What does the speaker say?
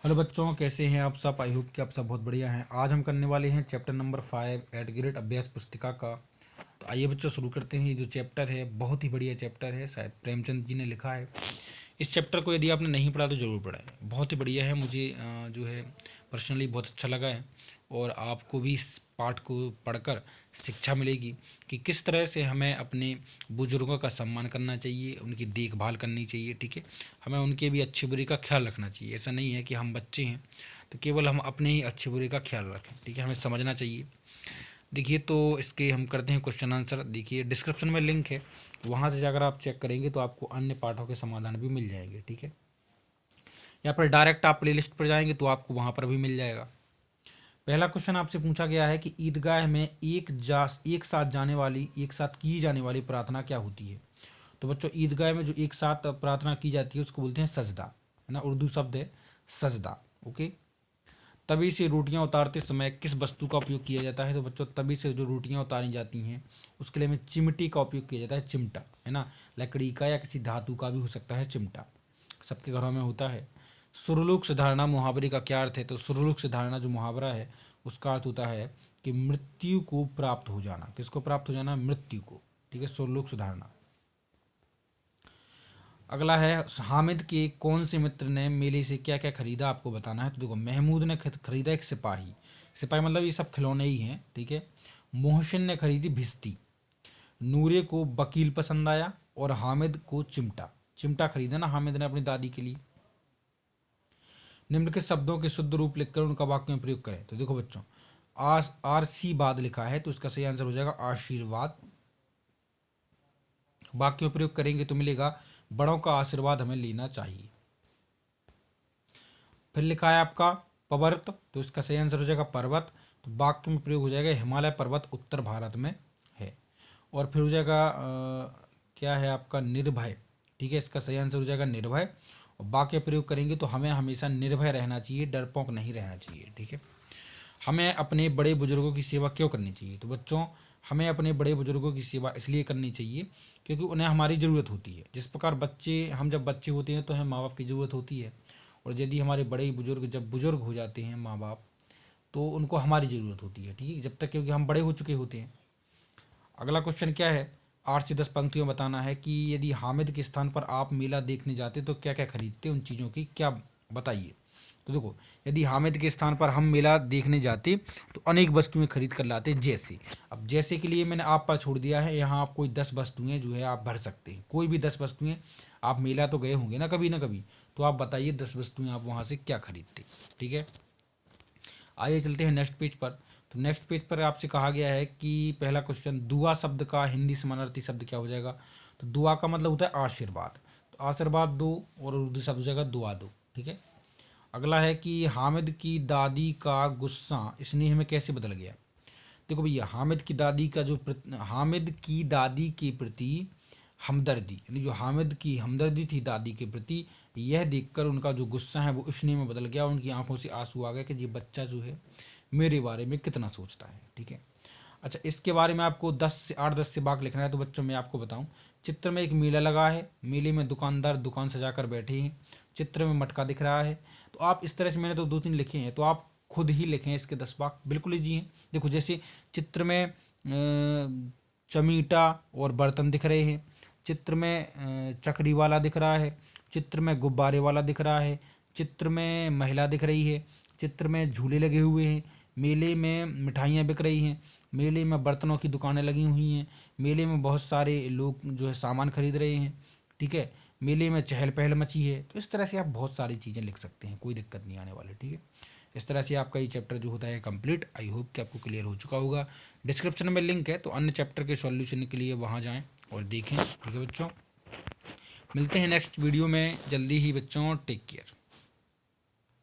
Hello बच्चों, कैसे हैं आप सब। आई होप कि आप सब बहुत बढ़िया हैं। आज हम करने वाले हैं चैप्टर नंबर 5 एट ग्रेड अभ्यास पुस्तिका का। तो आइए बच्चों शुरू करते हैं। ये जो चैप्टर है बहुत ही बढ़िया चैप्टर है, शायद प्रेमचंद जी ने लिखा है। इस चैप्टर को यदि आपने नहीं पढ़ा तो ज़रूर पढ़ें, बहुत ही बढ़िया है। मुझे जो है पर्सनली बहुत अच्छा लगा है और आपको भी इस पाठ को पढ़कर शिक्षा मिलेगी कि किस तरह से हमें अपने बुजुर्गों का सम्मान करना चाहिए, उनकी देखभाल करनी चाहिए। ठीक है, हमें उनके भी अच्छे बुरे का ख्याल रखना चाहिए। ऐसा नहीं है कि हम बच्चे हैं तो केवल हम अपने ही अच्छे बुरे का ख्याल रखें। ठीक है, हमें समझना चाहिए। देखिए, तो इसके हम करते हैं क्वेश्चन आंसर। देखिए, डिस्क्रिप्शन में लिंक है, वहाँ से जाकर आप चेक करेंगे तो आपको अन्य पाठों के समाधान भी मिल जाएंगे। ठीक है, या फिर डायरेक्ट आप प्लेलिस्ट पर जाएंगे तो आपको वहाँ पर भी मिल जाएगा। पहला क्वेश्चन आपसे पूछा गया है कि ईदगाह में एक साथ की जाने वाली प्रार्थना क्या होती है। तो बच्चों, ईदगाह में जो एक साथ प्रार्थना की जाती है उसको बोलते हैं सजदा, है ना। उर्दू शब्द है सजदा। ओके। तभी से रोटियां उतारते समय किस वस्तु का उपयोग किया जाता है। तो बच्चों, तभी से जो रोटियां उतारी जाती हैं उसके लिए हमें चिमटी का उपयोग किया जाता है, चिमटा, है ना। लकड़ी का या किसी धातु का भी हो सकता है चिमटा, सबके घरों में होता है। सुरलूक से धारणा मुहावरे का क्या अर्थ है। तो सुरलूक से धारणा जो मुहावरा है उसका अर्थ होता है कि मृत्यु को प्राप्त हो जाना। किसको प्राप्त हो जाना? मृत्यु को। ठीक है, सुरलूक से धारणा। अगला है, हामिद के कौन से मित्र ने मेले से क्या क्या खरीदा, आपको बताना है। तो देखो, महमूद ने खरीदा एक सिपाही। सिपाही मतलब ये सब खिलौने ही हैं। ठीक है। मोहसिन ने खरीदी भिस्ती। नूरे को वकील पसंद आया और हामिद को चिमटा। चिमटा खरीदा ना हामिद ने अपनी दादी के लिए। निम्नलिखित शब्दों के शुद्ध रूप लिखकर उनका वाक्य में प्रयोग करें। तो देखो बच्चों, आरसी बाद लिखा है तो इसका सही आंसर हो जाएगा आशीर्वाद। वाक्य में प्रयोग करेंगे तो मिलेगा बड़ों का आशीर्वाद हमें लेना चाहिए। फिर लिखा है आपका पर्वत, तो इसका सही आंसर हो जाएगा पर्वत। तो वाक्य में प्रयोग हो जाएगा हिमालय पर्वत उत्तर भारत में है। और फिर हो जाएगा क्या है आपका निर्भय। ठीक है, इसका सही आंसर हो जाएगा निर्भय। और वाक्य प्रयोग करेंगे तो हमें हमेशा निर्भय रहना चाहिए, डरपोक नहीं रहना चाहिए। ठीक है। हमें अपने बड़े बुजुर्गों की सेवा क्यों करनी चाहिए। तो बच्चों, हमें अपने बड़े बुजुर्गों की सेवा इसलिए करनी चाहिए क्योंकि उन्हें हमारी ज़रूरत होती है। जिस प्रकार हम जब बच्चे होते हैं तो हमें माँ बाप की ज़रूरत होती है, और यदि हमारे बड़े बुजुर्ग जब बुजुर्ग हो जाते हैं माँ बाप, तो उनको हमारी ज़रूरत होती है। ठीक है, जब तक, क्योंकि हम बड़े हो चुके होते हैं। अगला क्वेश्चन क्या है, 8 से 10 पंक्तियों में बताना है कि यदि हामिद के स्थान पर आप मेला देखने जाते तो क्या क्या खरीदते, उन चीज़ों की क्या बताइए। तो देखो, यदि हामिद के स्थान पर हम मेला देखने जाते तो अनेक वस्तुएं खरीद कर लाते। जैसे, अब जैसे के लिए मैंने आप पर छोड़ दिया है, यहाँ आप कोई 10 वस्तुएं जो है आप भर सकते हैं, कोई भी 10 वस्तुएं। आप मेला तो गए होंगे ना कभी, तो आप बताइए 10 वस्तुएं आप वहाँ से क्या खरीदते। ठीक है, आइए चलते हैं नेक्स्ट पेज पर। तो नेक्स्ट पेज पर आपसे कहा गया है कि पहला क्वेश्चन, दुआ शब्द का हिंदी समानार्थी शब्द क्या हो जाएगा। तो दुआ का मतलब होता है आशीर्वाद, तो आशीर्वाद दो, और उर्दू शब्द हो जाएगा दुआ दो। ठीक है। अगला है कि हामिद की दादी का गुस्सा स्नेह में कैसे बदल गया। देखो भैया, हामिद की दादी के प्रति हमदर्दी, यानी जो हामिद की हमदर्दी थी दादी के प्रति, यह देखकर उनका जो गुस्सा है वो स्नेह में बदल गया। उनकी आंखों से आंसू आ गए कि ये बच्चा जो है मेरे बारे में कितना सोचता है। ठीक है। अच्छा, इसके बारे में आपको 8-10 से बाग लिखना है। तो बच्चों, मैं आपको बताऊं, चित्र में एक मेला लगा है, मेले में दुकानदार दुकान सजाकर बैठे हैं, चित्र में मटका दिख रहा है। तो आप इस तरह से, मैंने तो 2-3 लिखे हैं, तो आप खुद ही लिखें इसके 10 बाग, बिल्कुल ईजी हैं। देखो, जैसे चित्र में चमीटा और बर्तन दिख रहे हैं, चित्र में चक्री वाला दिख रहा है, चित्र में गुब्बारे वाला दिख रहा है, चित्र में महिला दिख रही है, चित्र में झूले लगे हुए हैं, मेले में मिठाइयाँ बिक रही हैं, मेले में बर्तनों की दुकानें लगी हुई हैं, मेले में बहुत सारे लोग जो है सामान खरीद रहे हैं। ठीक है, मेले में चहल पहल मची है। तो इस तरह से आप बहुत सारी चीज़ें लिख सकते हैं, कोई दिक्कत नहीं आने वाली। ठीक है, इस तरह से आपका ये चैप्टर जो होता है कंप्लीट। आई होप कि आपको क्लियर हो चुका होगा। डिस्क्रिप्शन में लिंक है, तो अन्य चैप्टर के सॉल्यूशन के लिए वहाँ जाएँ और देखें। ठीक है बच्चों, मिलते हैं नेक्स्ट वीडियो में जल्दी ही बच्चों। Take care.